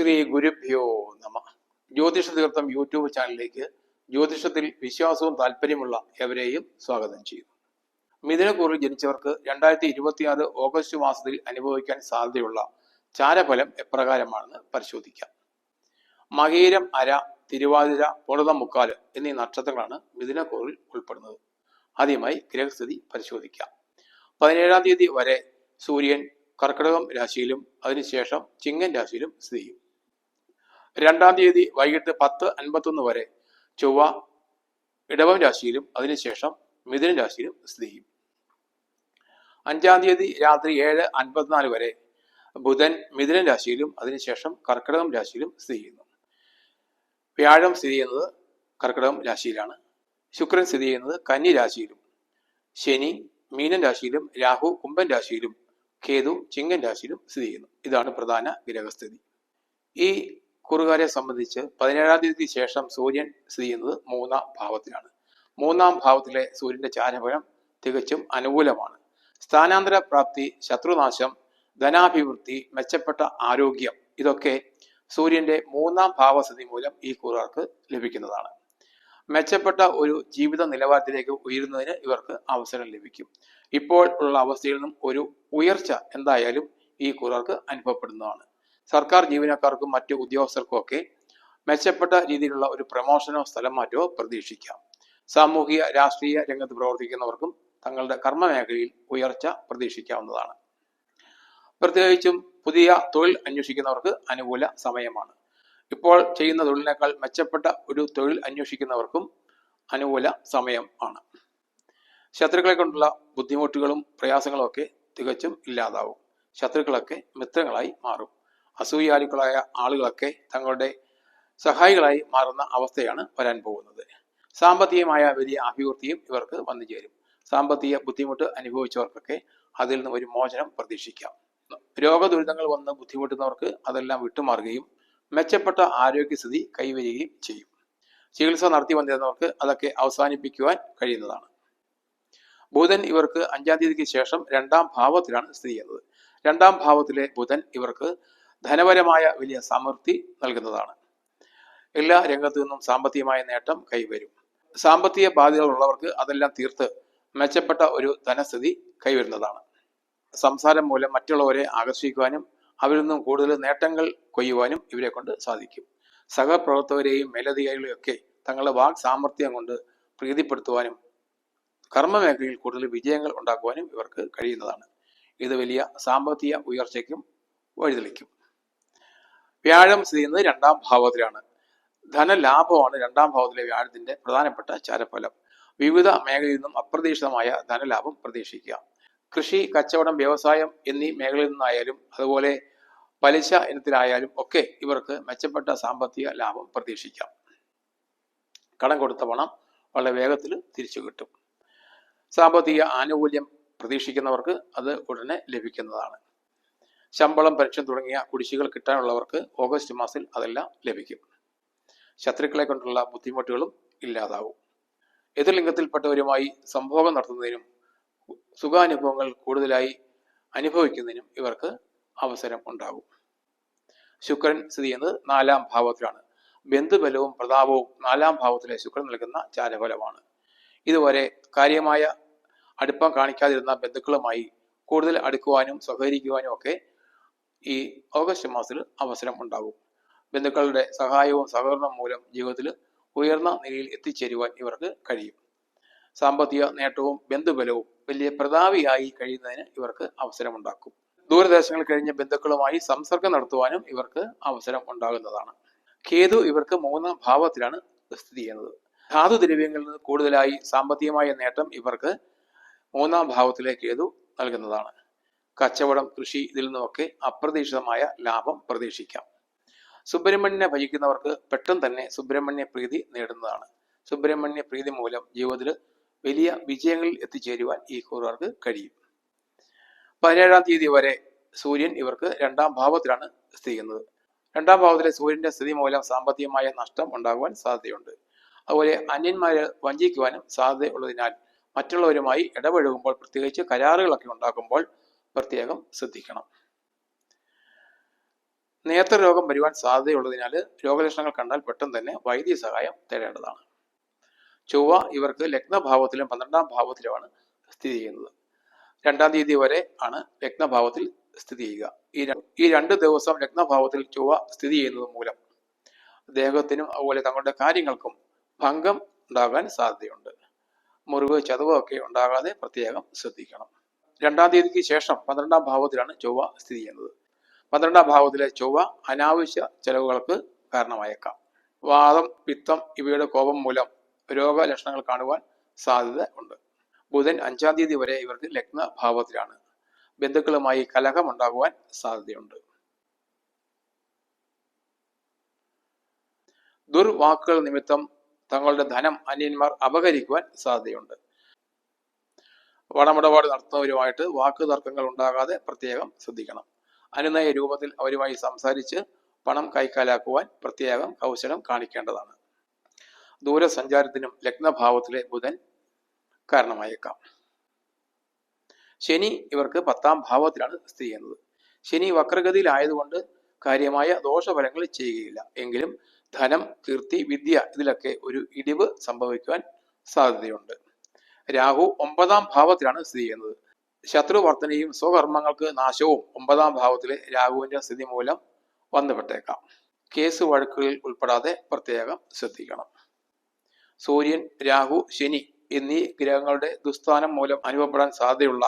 ശ്രീ ഗുരുഭ്യോ നമ. ജ്യോതിഷ തീർത്ഥം യൂട്യൂബ് ചാനലിലേക്ക് ജ്യോതിഷത്തിൽ വിശ്വാസവും താല്പര്യമുള്ള എവരെയും സ്വാഗതം ചെയ്യുന്നു. മിഥുനക്കൂറിൽ ജനിച്ചവർക്ക് 2026 ഓഗസ്റ്റ് മാസത്തിൽ അനുഭവിക്കാൻ സാധ്യതയുള്ള ചാരഫലം എപ്രകാരമാണെന്ന് പരിശോധിക്കാം. മകീരം, അര, തിരുവാതിര, പുണർതം, മുക്കാല് എന്നീ നക്ഷത്രങ്ങളാണ് മിഥുനക്കൂറിൽ ഉൾപ്പെടുന്നത്. ആദ്യമായി ഗ്രഹസ്ഥിതി പരിശോധിക്കാം. 17-ാം തീയതി വരെ സൂര്യൻ കർക്കിടകം രാശിയിലും അതിനുശേഷം ചിങ്ങൻ രാശിയിലും സ്ഥിതി ചെയ്യും. 2-ാം തീയതി വൈകിട്ട് 10:51 വരെ ചൊവ്വ ഇടവം രാശിയിലും അതിനുശേഷം മിഥുന രാശിയിലും സ്ഥിതി ചെയ്യും. 5-ാം തീയതി രാത്രി 7:54 വരെ ബുധൻ മിഥുന രാശിയിലും അതിനുശേഷം കർക്കിടകം രാശിയിലും സ്ഥിതി ചെയ്യുന്നു. വ്യാഴം സ്ഥിതി ചെയ്യുന്നത് കർക്കിടകം രാശിയിലാണ്. ശുക്രൻ സ്ഥിതി ചെയ്യുന്നത് കന്നി രാശിയിലും, ശനി മീനൻ രാശിയിലും, രാഹു കുംഭൻ രാശിയിലും, കേതു ചിങ്ങൻ രാശിയിലും സ്ഥിതി ചെയ്യുന്നു. ഇതാണ് പ്രധാന ഗ്രഹസ്ഥിതി. ഈ കുറുകാരെ സംബന്ധിച്ച് 17-ാം തീയതിക്ക് ശേഷം സൂര്യൻ സ്ഥിതി ചെയ്യുന്നത് 3-ാം ഭാവത്തിലാണ്. 3-ാം ഭാവത്തിലെ സൂര്യന്റെ ചാരഫലം തികച്ചും അനുകൂലമാണ്. സ്ഥാനാന്തര പ്രാപ്തി, ശത്രുനാശം, ധനാഭിവൃദ്ധി, മെച്ചപ്പെട്ട ആരോഗ്യം ഇതൊക്കെ സൂര്യന്റെ 3-ാം ഭാവസ്ഥിതി മൂലം ഈ കുറുകാർക്ക് ലഭിക്കുന്നതാണ്. മെച്ചപ്പെട്ട ഒരു ജീവിത നിലവാരത്തിലേക്ക് ഉയരുന്നതിന് ഇവർക്ക് അവസരം ലഭിക്കും. ഇപ്പോൾ ഉള്ള അവസ്ഥയിൽ നിന്നും ഒരു ഉയർച്ച എന്തായാലും ഈ കുറുകാർക്ക് അനുഭവപ്പെടുന്നതാണ്. സർക്കാർ ജീവനക്കാർക്കും മറ്റു ഉദ്യോഗസ്ഥർക്കും ഒക്കെ മെച്ചപ്പെട്ട രീതിയിലുള്ള ഒരു പ്രമോഷനോ സ്ഥലം മാറ്റമോ പ്രതീക്ഷിക്കാം. സാമൂഹിക രാഷ്ട്രീയ രംഗത്ത് പ്രവർത്തിക്കുന്നവർക്കും തങ്ങളുടെ കർമ്മ മേഖലയിൽ ഉയർച്ച പ്രതീക്ഷിക്കാവുന്നതാണ്. പ്രത്യേകിച്ചും പുതിയ തൊഴിൽ അന്വേഷിക്കുന്നവർക്ക് അനുകൂല സമയമാണ്. ഇപ്പോൾ ചെയ്യുന്ന തൊഴിലിനേക്കാൾ മെച്ചപ്പെട്ട ഒരു തൊഴിൽ അന്വേഷിക്കുന്നവർക്കും അനുകൂല സമയം ആണ്. ശത്രുക്കളെ കൊണ്ടുള്ള ബുദ്ധിമുട്ടുകളും പ്രയാസങ്ങളും ഒക്കെ തികച്ചും ഇല്ലാതാവും. ശത്രുക്കളൊക്കെ മിത്രങ്ങളായി മാറും. അസൂയാലുക്കളായ ആളുകളൊക്കെ തങ്ങളുടെ സഹായികളായി മാറുന്ന അവസ്ഥയാണ് വരാൻ പോകുന്നത്. സാമ്പത്തികമായ വലിയ അഭിവൃദ്ധിയും ഇവർക്ക് വന്നു ചേരും. സാമ്പത്തിക ബുദ്ധിമുട്ട് അനുഭവിച്ചവർക്കൊക്കെ അതിൽ നിന്ന് ഒരു മോചനം പ്രതീക്ഷിക്കാം. രോഗദുരിതങ്ങൾ വന്ന് ബുദ്ധിമുട്ടുന്നവർക്ക് അതെല്ലാം വിട്ടുമാറുകയും മെച്ചപ്പെട്ട ആരോഗ്യസ്ഥിതി കൈവരികയും ചെയ്യും. ചികിത്സ നടത്തി വന്നിരുന്നവർക്ക് അതൊക്കെ അവസാനിപ്പിക്കുവാൻ കഴിയുന്നതാണ്. ബുധൻ ഇവർക്ക് 5-ാം തീയതിക്ക് ശേഷം 2-ാം ഭാവത്തിലാണ് സ്ഥിതി ചെയ്യുന്നത്. 2-ാം ഭാവത്തിലെ ബുധൻ ഇവർക്ക് ധനപരമായ വലിയ സമൃദ്ധി നൽകുന്നതാണ്. എല്ലാ രംഗത്തു നിന്നും സാമ്പത്തികമായ നേട്ടം കൈവരും. സാമ്പത്തിക ബാധ്യതകളുള്ളവർക്ക് അതെല്ലാം തീർത്ത് മെച്ചപ്പെട്ട ഒരു ധനസ്ഥിതി കൈവരുന്നതാണ്. സംസാരം മൂലം മറ്റുള്ളവരെ ആകർഷിക്കുവാനും അവരിൽ നിന്നും കൂടുതൽ നേട്ടങ്ങൾ കൊയ്യുവാനും ഇവരെ കൊണ്ട് സാധിക്കും. സഹപ്രവർത്തകരെയും മേലധികാരികളെയും ഒക്കെ തങ്ങളുടെ വാക് സാമർഥ്യം കൊണ്ട് പ്രീതിപ്പെടുത്തുവാനും കർമ്മ മേഖലയിൽ കൂടുതൽ വിജയങ്ങൾ ഉണ്ടാക്കുവാനും ഇവർക്ക് കഴിയുന്നതാണ്. ഇത് വലിയ സാമ്പത്തിക ഉയർച്ചയ്ക്കും വഴിതെളിക്കും. വ്യാഴം സ്ഥിതി ചെയ്യുന്നത് 2-ാം ഭാവത്തിലാണ്. ധനലാഭമാണ് 2-ാം ഭാവത്തിലെ വ്യാഴത്തിന്റെ പ്രധാനപ്പെട്ട ചാരഫലം. വിവിധ മേഖലയിൽ നിന്നും അപ്രതീക്ഷിതമായ ധനലാഭം പ്രതീക്ഷിക്കുക. കൃഷി, കച്ചവടം, വ്യവസായം എന്നീ മേഖലയിൽ നിന്നായാലും അതുപോലെ പലിശ ഇനത്തിലായാലും ഒക്കെ ഇവർക്ക് മെച്ചപ്പെട്ട സാമ്പത്തിക ലാഭം പ്രതീക്ഷിക്കാം. കടം കൊടുത്ത പണം വളരെ വേഗത്തിൽ തിരിച്ചു കിട്ടും. സാമ്പത്തിക ആനുകൂല്യം പ്രതീക്ഷിക്കുന്നവർക്ക് അത് ഉടനെ ലഭിക്കുന്നതാണ്. ശമ്പളം, പെൻഷൻ തുടങ്ങിയ കുടിശ്ശികൾ കിട്ടാനുള്ളവർക്ക് ഓഗസ്റ്റ് മാസത്തിൽ അതെല്ലാം ലഭിക്കും. ശത്രുക്കളെ കൊണ്ടുള്ള ബുദ്ധിമുട്ടുകളും ഇല്ലാതാവും. എതിർലിംഗത്തിൽപ്പെട്ടവരുമായി സംഭോഗം നടത്തുന്നതിനും സുഖാനുഭവങ്ങൾ കൂടുതലായി അനുഭവിക്കുന്നതിനും ഇവർക്ക് അവസരം ഉണ്ടാകും. ശുക്രൻ സ്ഥിതി ചെയ്യുന്നത് 4-ാം ഭാവത്തിലാണ്. ബന്ധുബലവും പ്രതാപവും 4-ാം ഭാവത്തിലെ ശുക്രൻ നൽകുന്ന ചാരഫലമാണ്. ഇതുവരെ കാര്യമായ അടുപ്പം കാണിക്കാതിരുന്ന ബന്ധുക്കളുമായി കൂടുതൽ അടുക്കുവാനും സഹകരിക്കുവാനും ഒക്കെ ഈ ഓഗസ്റ്റ് മാസത്തിൽ അവസരം ഉണ്ടാകും. ബന്ധുക്കളുടെ സഹായവും സഹകരണവും മൂലം ജീവിതത്തിൽ ഉയർന്ന നിലയിൽ എത്തിച്ചേരുവാൻ ഇവർക്ക് കഴിയും. സാമ്പത്തിക നേട്ടവും ബന്ധുബലവും വലിയ പ്രതാപിയായി കഴിയുന്നതിന് ഇവർക്ക് അവസരമുണ്ടാക്കും. ദൂരദേശങ്ങളിൽ കഴിഞ്ഞ ബന്ധുക്കളുമായി സംസർഗം നടത്തുവാനും ഇവർക്ക് അവസരം ഉണ്ടാകുന്നതാണ്. കേതു ഇവർക്ക് 3-ാം ഭാവത്തിലാണ് സ്ഥിതി ചെയ്യുന്നത്. ധാതുദ്രവ്യങ്ങളിൽ നിന്ന് കൂടുതലായി സാമ്പത്തികമായ നേട്ടം ഇവർക്ക് 3-ാം ഭാവത്തിലെ കേതു നൽകുന്നതാണ്. കച്ചവടം, കൃഷി ഇതിൽ നിന്നൊക്കെ അപ്രതീക്ഷിതമായ ലാഭം പ്രതീക്ഷിക്കാം. സുബ്രഹ്മണ്യനെ ഭജിക്കുന്നവർക്ക് പെട്ടെന്ന് തന്നെ സുബ്രഹ്മണ്യ പ്രീതി നേടുന്നതാണ്. സുബ്രഹ്മണ്യ പ്രീതി മൂലം ജീവിതത്തിൽ വലിയ വിജയങ്ങളിൽ എത്തിച്ചേരുവാൻ ഈ കുറുകാർക്ക് കഴിയും. 17-ാം തീയതി വരെ സൂര്യൻ ഇവർക്ക് 2-ാം ഭാവത്തിലാണ് സ്ഥിതി ചെയ്യുന്നത്. 2-ാം ഭാവത്തിലെ സൂര്യന്റെ സ്ഥിതി മൂലം സാമ്പത്തികമായ നഷ്ടം ഉണ്ടാകുവാൻ സാധ്യതയുണ്ട്. അതുപോലെ അന്യന്മാരെ വഞ്ചിക്കുവാനും സാധ്യതയുള്ളതിനാൽ മറ്റുള്ളവരുമായി ഇടപഴകുമ്പോൾ, പ്രത്യേകിച്ച് കരാറുകളൊക്കെ ഉണ്ടാക്കുമ്പോൾ പ്രത്യേകം ശ്രദ്ധിക്കണം. 2-ാം ഭാവത്തിലെ സൂര്യന്റെ സ്ഥിതി മൂലം സാമ്പത്തികമായ നഷ്ടം ഉണ്ടാകുവാൻ സാധ്യതയുണ്ട്. അതുപോലെ അന്യന്മാരെ വഞ്ചിക്കുവാനും സാധ്യതയുള്ളതിനാൽ മറ്റുള്ളവരുമായി ഇടപഴകുമ്പോൾ, പ്രത്യേകിച്ച് കരാറുകളൊക്കെ ഉണ്ടാക്കുമ്പോൾ പ്രത്യേകം ശ്രദ്ധിക്കണം. നേത്രരോഗം വരുവാൻ സാധ്യതയുള്ളതിനാൽ രോഗലക്ഷണങ്ങൾ കണ്ടാൽ പെട്ടെന്ന് തന്നെ വൈദ്യ സഹായം തേടേണ്ടതാണ്. ചൊവ്വ ഇവർക്ക് ലഗ്നഭാവത്തിലും 12-ാം ഭാവത്തിലുമാണ് സ്ഥിതി ചെയ്യുന്നത്. 2-ാം തീയതി വരെ ആണ് ലഗ്നഭാവത്തിൽ സ്ഥിതി ചെയ്യുക. ഈ 2 ദിവസം ലഗ്നഭാവത്തിൽ ചൊവ്വ സ്ഥിതി ചെയ്യുന്നത് മൂലം ദേഹത്തിനും അതുപോലെ തങ്ങളുടെ കാര്യങ്ങൾക്കും ഭംഗം ഉണ്ടാകാൻ സാധ്യതയുണ്ട്. മുറിവ്, ചതവ് ഒക്കെ ഉണ്ടാകാതെ പ്രത്യേകം ശ്രദ്ധിക്കണം. 2-ാം തീയതിക്ക് ശേഷം 12-ാം ഭാവത്തിലാണ് ചൊവ്വ സ്ഥിതി ചെയ്യുന്നത്. 12-ാം ഭാവത്തിലെ ചൊവ്വ അനാവശ്യ ചെലവുകൾക്ക് കാരണമായേക്കാം. വാതം, പിത്തം ഇവയുടെ കോപം മൂലം രോഗലക്ഷണങ്ങൾ കാണുവാൻ സാധ്യത ഉണ്ട്. ബുധൻ 5-ാം തീയതി വരെ ഇവർക്ക് ലഗ്നഭാവത്തിലാണ്. ബന്ധുക്കളുമായി കലഹം ഉണ്ടാകുവാൻ സാധ്യതയുണ്ട്. ദുർവാക്കുകൾ നിമിത്തം തങ്ങളുടെ ധനം അന്യന്മാർ അപഹരിക്കുവാൻ സാധ്യതയുണ്ട്. പണമിടപാട് നടത്തുന്നവരുമായിട്ട് വാക്ക് തർക്കങ്ങൾ ഉണ്ടാകാതെ പ്രത്യേകം ശ്രദ്ധിക്കണം. അനുനയ രൂപത്തിൽ അവരുമായി സംസാരിച്ച് പണം കൈക്കാലാക്കുവാൻ പ്രത്യേകം കൗശലം കാണിക്കേണ്ടതാണ്. ദൂരസഞ്ചാരത്തിനും ലഗ്നഭാവത്തിലെ ബുധൻ കാരണമായേക്കാം. ശനി ഇവർക്ക് 10-ാം ഭാവത്തിലാണ് സ്ഥിതി ചെയ്യുന്നത്. ശനി വക്രഗതിയിലായതുകൊണ്ട് കാര്യമായ ദോഷഫലങ്ങൾ ചെയ്യുകയില്ല. എങ്കിലും ധനം, കീർത്തി, വിദ്യ ഇതിലൊക്കെ ഒരു ഇടിവ് സംഭവിക്കുവാൻ സാധ്യതയുണ്ട്. രാഹു 9-ാം ഭാവത്തിലാണ് സ്ഥിതി ചെയ്യുന്നത്. ശത്രുവർദ്ധനയും സ്വകർമ്മങ്ങൾക്ക് നാശവും 9-ാം ഭാവത്തിലെ രാഹുവിന്റെ സ്ഥിതി മൂലം വന്നുപെട്ടേക്കാം. കേസ് വഴക്കുകളിൽ ഉൾപ്പെടാതെ പ്രത്യേകം ശ്രദ്ധിക്കണം. സൂര്യൻ, രാഹു, ശനി എന്നീ ഗ്രഹങ്ങളുടെ ദുസ്ഥാനം മൂലം അനുഭവപ്പെടാൻ സാധ്യതയുള്ള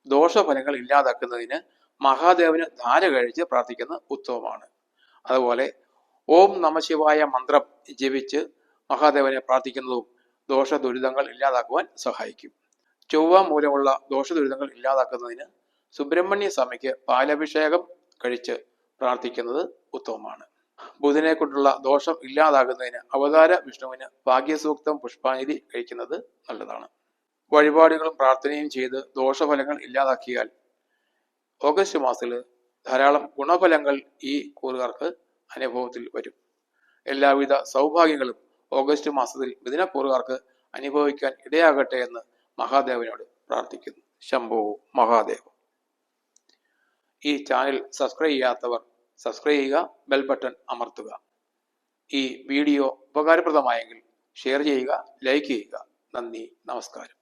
ദോഷഫലങ്ങൾ ഇല്ലാതാക്കുന്നതിന് മഹാദേവന് ധാര കഴിച്ച് പ്രാർത്ഥിക്കുന്നത് ഉത്തമമാണ്. അതുപോലെ ഓം നമഃശിവായ മന്ത്രം ജപിച്ച് മഹാദേവനെ പ്രാർത്ഥിക്കുന്നതും ദോഷ ദുരിതങ്ങൾ ഇല്ലാതാക്കുവാൻ സഹായിക്കും. ചൊവ്വ മൂലമുള്ള ദോഷ ദുരിതങ്ങൾ ഇല്ലാതാക്കുന്നതിന് സുബ്രഹ്മണ്യ സ്വാമിക്ക് പാലഭിഷേകം കഴിച്ച് പ്രാർത്ഥിക്കുന്നത് ഉത്തമമാണ്. ബുധനെ കൊണ്ടുള്ള ദോഷം ഇല്ലാതാകുന്നതിന് അവതാര വിഷ്ണുവിന് ഭാഗ്യസൂക്തം പുഷ്പാഞ്ജലി കഴിക്കുന്നത് നല്ലതാണ്. വഴിപാടുകളും പ്രാർത്ഥനയും ചെയ്ത് ദോഷഫലങ്ങൾ ഇല്ലാതാക്കിയാൽ ഓഗസ്റ്റ് മാസത്തിൽ ധാരാളം ഗുണഫലങ്ങൾ ഈ കൂറുകാർക്ക് അനുഭവത്തിൽ വരും. എല്ലാവിധ സൗഭാഗ്യങ്ങളും ഓഗസ്റ്റ് മാസത്തിൽ മിഥുനക്കൂറുകാർക്ക് അനുഭവിക്കാൻ ഇടയാകട്ടെ എന്ന് മഹാദേവനോട് പ്രാർത്ഥിക്കുന്നു. ശംഭോ മഹാദേവ. ഈ ചാനൽ സബ്സ്ക്രൈബ് ചെയ്യാത്തവർ സബ്സ്ക്രൈബ് ചെയ്യുക, ബെൽ ബട്ടൺ അമർത്തുക. ഈ വീഡിയോ ഉപകാരപ്രദമായെങ്കിൽ ഷെയർ ചെയ്യുക, ലൈക്ക് ചെയ്യുക. നന്ദി, നമസ്കാരം.